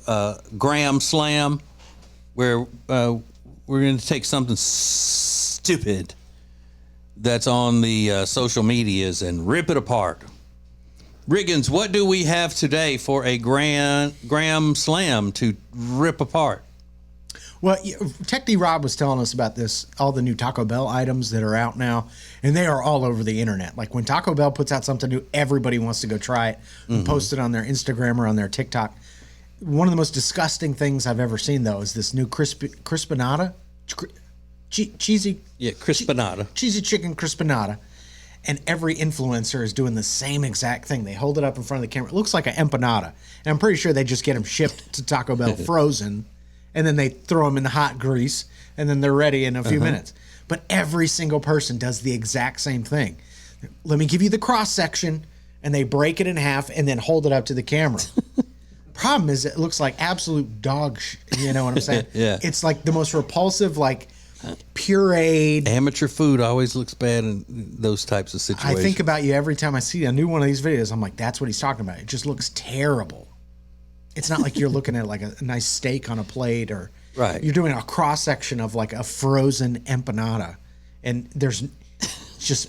Graham Slam, where we're going to take something stupid that's on the social medias and rip it apart. Riggins, what do we have today for a Graham Slam to rip apart? Well, Tech D Rob was telling us about this, all the new Taco Bell items that are out now, and they are all over the internet. Like when Taco Bell puts out something new, everybody wants to go try it and post it on their Instagram or on their TikTok. One of the most disgusting things I've ever seen, though, is this new crispinata, cheesy. Yeah, crispinata. Cheesy chicken crispinata. And every influencer is doing the same exact thing. They hold it up in front of the camera. It looks like an empanada. And I'm pretty sure they just get them shipped to Taco Bell frozen. and then they throw them in the hot grease, and then they're ready in a few minutes. But every single person does the exact same thing. Let me give you the cross section, and they break it in half and then hold it up to the camera. Problem is, it looks like absolute dog shit. You know what I'm saying? Yeah. It's like the most repulsive, like pureed. Amateur food always looks bad in those types of situations. I think about you every time I see a new one of these videos. I'm like, that's what he's talking about. It just looks terrible. It's not like you're looking at like a nice steak on a plate, or right. You're doing a cross section of like a frozen empanada, and there's just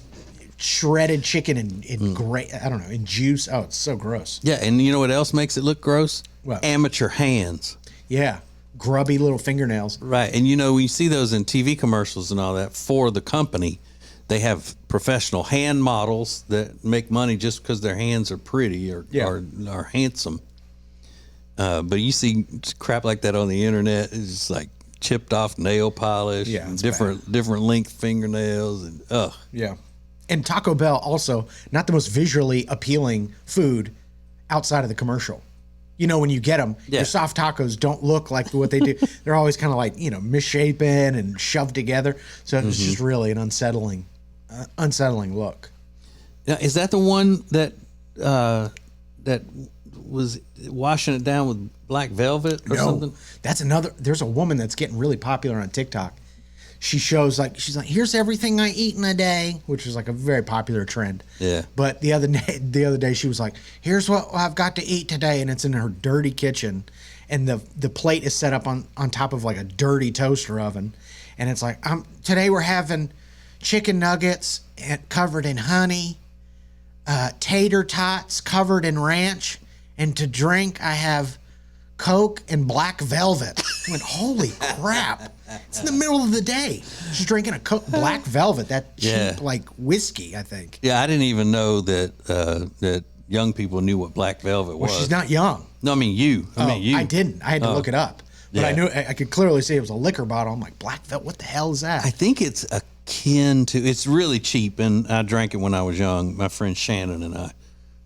shredded chicken in great, I don't know, in juice. Oh, it's so gross. Yeah, and you know what else makes it look gross? What? Amateur hands. Yeah, grubby little fingernails. Right, and you know, we see those in TV commercials and all that for the company. They have professional hand models that make money just because their hands are pretty or are handsome. But you see crap like that on the internet. It's just like chipped off nail polish, and different length fingernails, and yeah. And Taco Bell also not the most visually appealing food outside of the commercial. You know, when you get them, your soft tacos don't look like what they do. They're always kind of like, you know, misshapen and shoved together. So it's just really an unsettling look. Now, is that the one that that was washing it down with black velvet or something? That's another. There's a woman that's getting really popular on TikTok. She's like, here's everything I eat in a day, which is like a very popular trend. Yeah. But the other day she was like, here's what I've got to eat today, and it's in her dirty kitchen, and the plate is set up on top of like a dirty toaster oven, and it's like, today we're having chicken nuggets covered in honey, tater tots covered in ranch, and to drink I have Coke and black velvet. I went, holy crap. It's in the middle of the day. She's drinking a Coke black velvet, that cheap like whiskey, I think. Yeah, I didn't even know that young people knew what black velvet was. Well, she's not young. No, I mean you. I didn't. I had to look it up. But I knew I could clearly see it was a liquor bottle. I'm like, black velvet, what the hell is that? I think it's akin to, it's really cheap, and I drank it when I was young. My friend Shannon and I,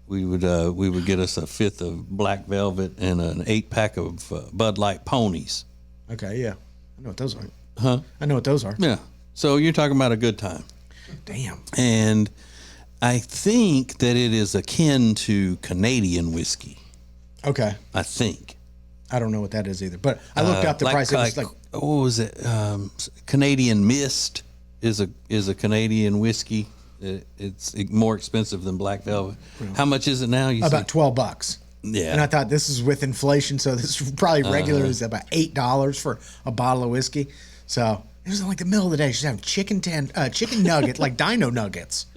we would get us a fifth of black velvet and an 8-pack of Bud Light ponies. Okay, yeah. I know what those are. Huh? I know what those are. Yeah. So you're talking about a good time. Damn. And I think that it is akin to Canadian whiskey. Okay. I think. I don't know what that is either. But I looked up the price. It was like, what was it? Canadian Mist is a Canadian whiskey. It's more expensive than black velvet. How much is it now? About $12. Yeah. And I thought this is with inflation, so this is probably regular is about $8 for a bottle of whiskey. So it was like the middle of the day. She's having chicken nugget, like dino nuggets,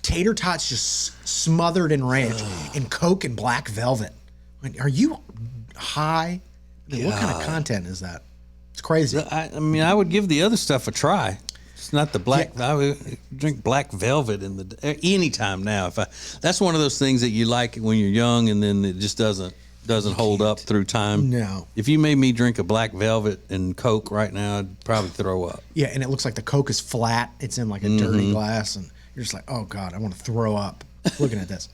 tater tots just smothered in ranch, and Coke and black velvet. Like, are you high? I mean, what kind of content is that? It's crazy. I mean, I would give the other stuff a try. It's not the black. I would drink black velvet anytime now. That's one of those things that you like when you're young, and then it just doesn't hold up through time. No. If you made me drink a black velvet and Coke right now, I'd probably throw up. Yeah, and it looks like the Coke is flat. It's in like a dirty glass, and you're just like, oh God, I want to throw up looking at this.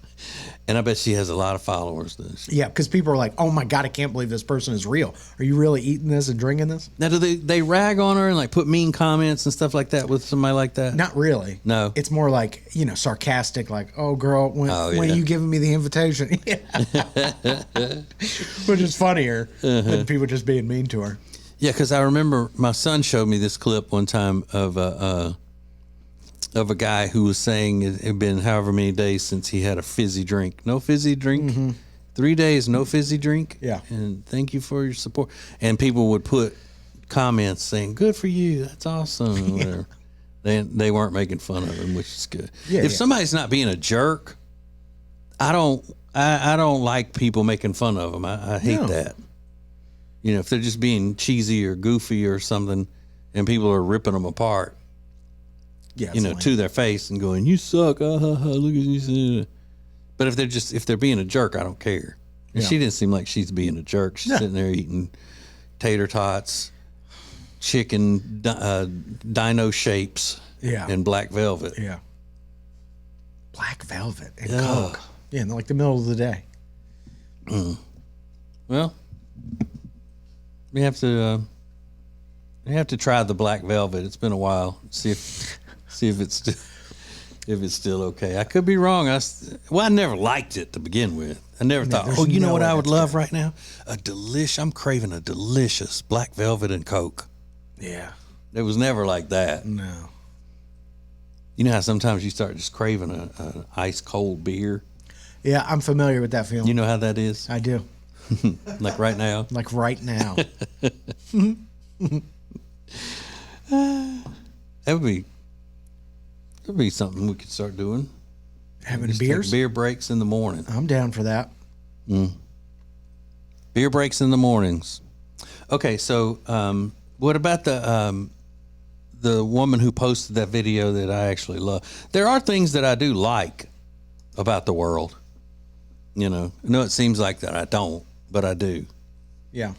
And I bet she has a lot of followers. Yeah, because people are like, oh my God, I can't believe this person is real. Are you really eating this and drinking this? Now, do they rag on her and like put mean comments and stuff like that with somebody like that? Not really. No. It's more like, sarcastic, like, oh girl, when are you giving me the invitation? Which is funnier than people just being mean to her. Yeah, because I remember my son showed me this clip one time of a guy who was saying it had been however many days since he had a fizzy drink. No fizzy drink. 3 days, no fizzy drink. Yeah. And thank you for your support. And people would put comments saying, good for you. That's awesome. Whatever. They weren't making fun of him, which is good. Yeah, if somebody's not being a jerk, I don't like people making fun of them. I hate that. If they're just being cheesy or goofy or something and people are ripping them apart. Yeah, to their face and going, you suck, look at you. But if they're being a jerk, I don't care. And she didn't seem like she's being a jerk. She's sitting there eating tater tots, chicken, dino shapes, and black velvet. Yeah. Black velvet and Coke. Yeah, in like the middle of the day. Well, We have to try the black velvet. It's been a while. See if it's still okay. I could be wrong. I never liked it to begin with. I never thought, you know what I would love right now? I'm craving a delicious black velvet and Coke. Yeah. It was never like that. No. You know how sometimes you start just craving an ice cold beer? Yeah, I'm familiar with that feeling. You know how that is? I do. Like right now? Like right now. That'd be something we could start doing. Having Just beers? take beer breaks in the morning. I'm down for that. Beer breaks in the mornings. Okay, so what about the woman who posted that video that I actually love? There are things that I do like about the world. You know, I know it seems like that I don't, but I do. Yeah.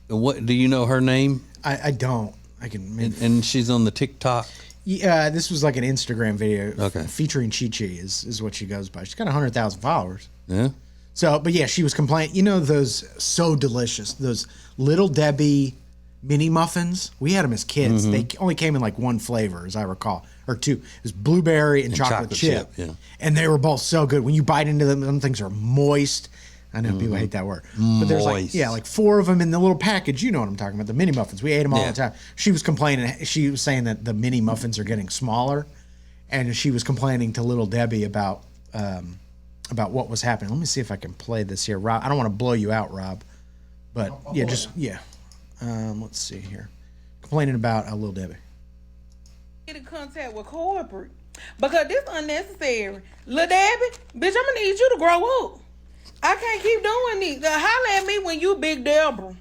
What do you know her name? I don't. I can. And she's on the TikTok. Yeah, this was like an Instagram video. Okay. Featuring Chi Chi is what she goes by. She's got 100,000 followers. Yeah. So, but yeah, she was complaining. You know those so delicious, those Little Debbie mini muffins. We had them as kids. They only came in like one flavor, as I recall, or two. It was blueberry and chocolate chip. Yeah. And they were both so good. When you bite into them, them things are moist. I know people hate that word, but there's like 4 of them in the little package. You know what I'm talking about? The mini muffins. We ate them all the time. She was complaining. She was saying that the mini muffins are getting smaller, and she was complaining to Little Debbie about what was happening. Let me see if I can play this here, Rob. I don't want to blow you out, Rob, but let's see here. Complaining about Little Debbie. Get in contact with corporate because this unnecessary. Little Debbie, bitch, I'm gonna need you to grow up. I can't keep doing this. Holler at me when you Big Deborah.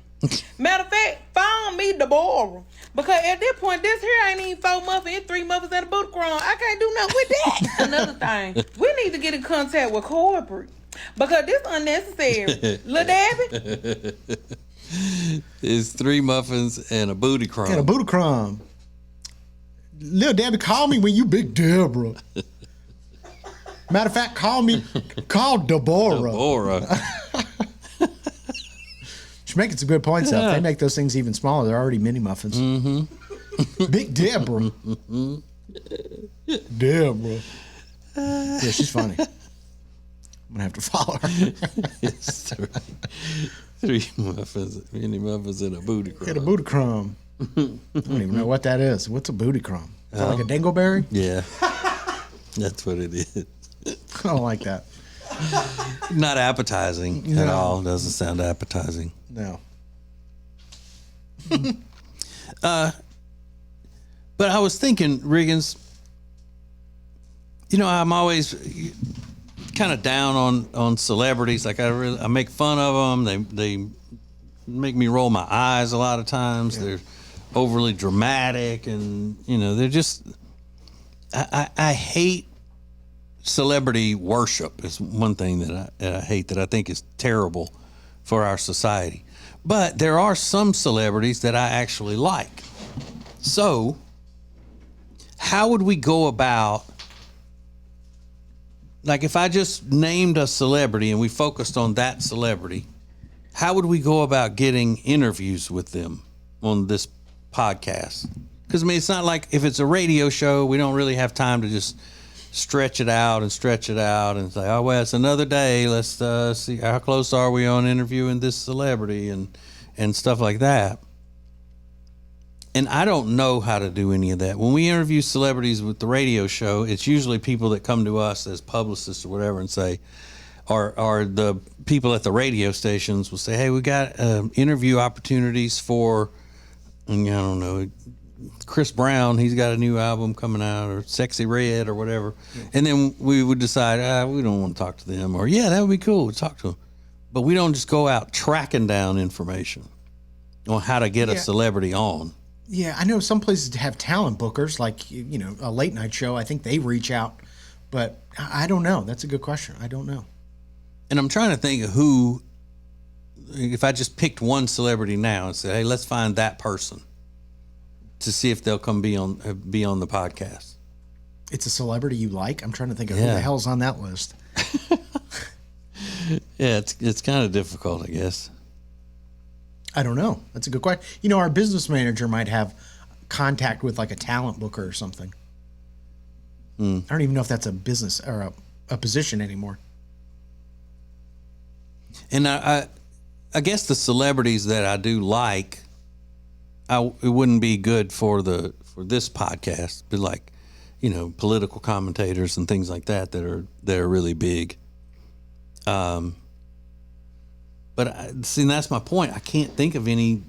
Matter of fact, phone me Deborah. Because at this point, this here ain't even 4 muffins, it's 3 muffins and a booty crumb. I can't do nothing with that. Another thing, we need to get in contact with corporate. Because this unnecessary. Little Debbie. It's 3 muffins and a booty crumb. And a booty crumb. Little Debbie, call me when you Big Deborah. Matter of fact, call Deborah. She's making some good points up. They make those things even smaller. They're already mini muffins. Big Deborah. Deborah. Yeah, she's funny. I'm going to have to follow her. It's 3 muffins, mini muffins and a booty crumb. And a booty crumb. I don't even know what that is. What's a booty crumb? Is that like a dingleberry? Yeah. That's what it is. I don't like that. Not appetizing at all. Doesn't sound appetizing. No. But I was thinking, Riggins, you know, I'm always kind of down on celebrities. Like I make fun of them. They make me roll my eyes a lot of times. Yeah. They're overly dramatic, and you know, they're just. I hate celebrity worship. Is one thing that I hate, that I think is terrible for our society. But there are some celebrities that I actually like. So, how would we go about, like if I just named a celebrity and we focused on that celebrity, how would we go about getting interviews with them on this podcast? Because, I mean, it's not like if it's a radio show, we don't really have time to just stretch it out and say, oh, well, it's another day. Let's see how close are we on interviewing this celebrity and stuff like that. And I don't know how to do any of that. When we interview celebrities with the radio show, it's usually people that come to us as publicists or whatever and say, or the people at the radio stations will say, hey, we got interview opportunities for, I don't know, Chris Brown, he's got a new album coming out, or Sexy Red or whatever. Yeah. And then we would decide, we don't want to talk to them, or yeah, that would be cool to talk to them. But we don't just go out tracking down information on how to get a celebrity on. Yeah, I know some places have talent bookers, like, you know, a late night show. I think they reach out, but I don't know. That's a good question. I don't know. And I'm trying to think of who, if I just picked one celebrity now and said, hey, let's find that person to see if they'll come be on the podcast. It's a celebrity you like? I'm trying to think of who the hell's on that list. Yeah, it's kind of difficult, I guess. I don't know. That's a good question. You know, our business manager might have contact with like a talent booker or something. I don't even know if that's a business or a position anymore. And I guess the celebrities that I do like, it wouldn't be good for this podcast, but like, you know, political commentators and things like that are really big. But see, that's my point. I can't think of any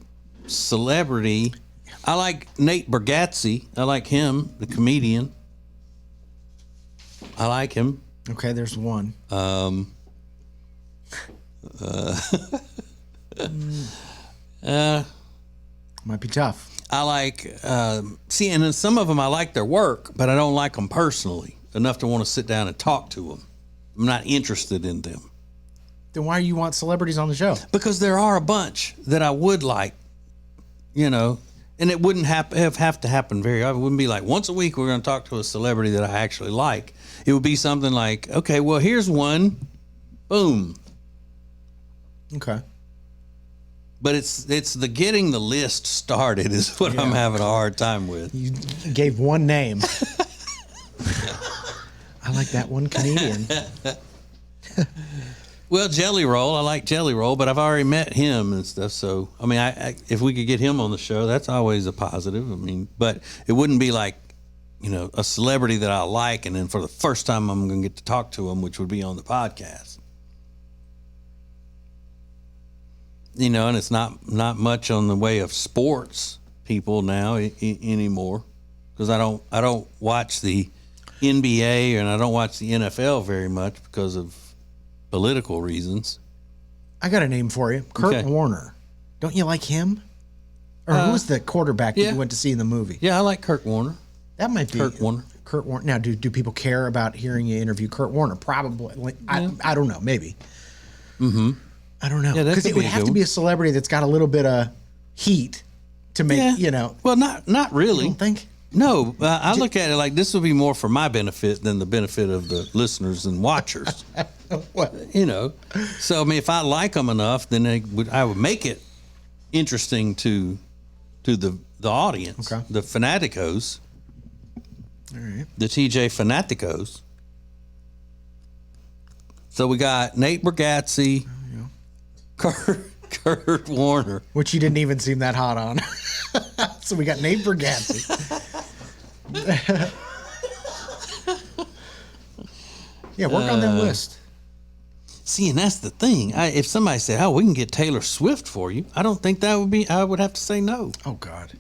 celebrity. I like Nate Bargatze. I like him, the comedian. I like him. Okay, there's one. Might be tough. I like, and then some of them I like their work, but I don't like them personally enough to want to sit down and talk to them. I'm not interested in them. Then why do you want celebrities on the show? Because there are a bunch that I would like, you know, and it wouldn't have to happen very often. It wouldn't be like once a week we're going to talk to a celebrity that I actually like. It would be something like, okay, well, here's one. Boom. Okay. But it's the getting the list started is what I'm having a hard time with. You gave one name. I like that one comedian. Well, Jelly Roll, I like Jelly Roll, but I've already met him and stuff. So, I mean, if we could get him on the show, that's always a positive. I mean, but it wouldn't be like, you know, a celebrity that I like, and then for the first time I'm going to get to talk to him, which would be on the podcast. You know, and it's not much on the way of sports people now anymore, because I don't watch the NBA and I don't watch the NFL very much because of political reasons. I got a name for you. Kurt Warner. Don't you like him? Or who was the quarterback that you went to see in the movie? Yeah, I like Kurt Warner. That might be Kurt Warner. Kurt Warner. Now, do people care about hearing you interview Kurt Warner? Probably. I don't know. Maybe. Mm-hmm. I don't know. Because it would have to be a celebrity that's got a little bit of heat to make, you know. Well, not really. You don't think? No, I look at it like this would be more for my benefit than the benefit of the listeners and watchers. What? You know, so I mean, if I like them enough, then I would make it interesting to the audience, the fanaticos, all right, the TJ fanaticos. So we got Nate Bargatze, Kurt Warner, which you didn't even seem that hot on. So we got Nate Bargatze. Yeah, work on that list. See, and that's the thing. If somebody said, "Oh, we can get Taylor Swift for you," I don't think that would be. I would have to say no. Oh God,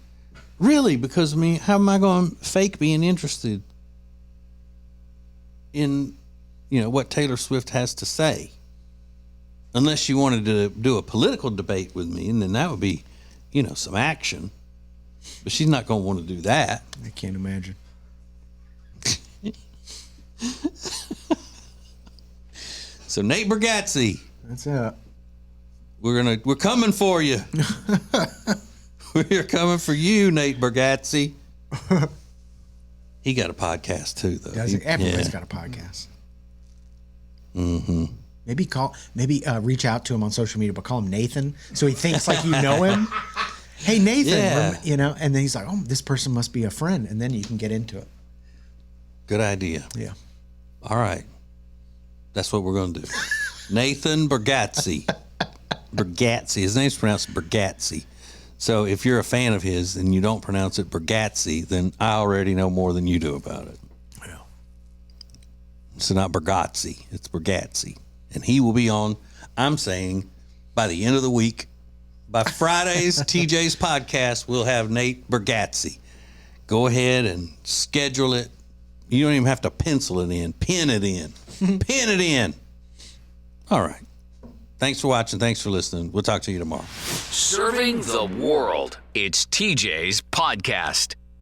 really? Because I mean, how am I going to fake being interested in, you know, what Taylor Swift has to say? Unless you wanted to do a political debate with me, and then that would be, you know, some action. But she's not going to want to do that. I can't imagine. So Nate Bargatze. That's it. We're coming for you. We're coming for you, Nate Bargatze. He got a podcast too, though. Everybody's got a podcast. Mm-hmm. Maybe reach out to him on social media, but call him Nathan, so he thinks like you know him. Hey, Nathan, you know, and then he's like, oh, this person must be a friend, and then you can get into it. Good idea. Yeah. All right. That's what we're going to do. Nathan Bargatze. Bargatze. His name's pronounced Bargatze. So if you're a fan of his and you don't pronounce it Bargatze, then I already know more than you do about it. Yeah. It's not Bargatze. It's Bargatze. And he will be on, I'm saying, by the end of the week. By Friday's TJ's podcast, we'll have Nate Bargatze. Go ahead and schedule it. You don't even have to pencil it in. Pin it in. Pin it in. All right. Thanks for watching. Thanks for listening. We'll talk to you tomorrow. Serving the world. It's TJ's podcast.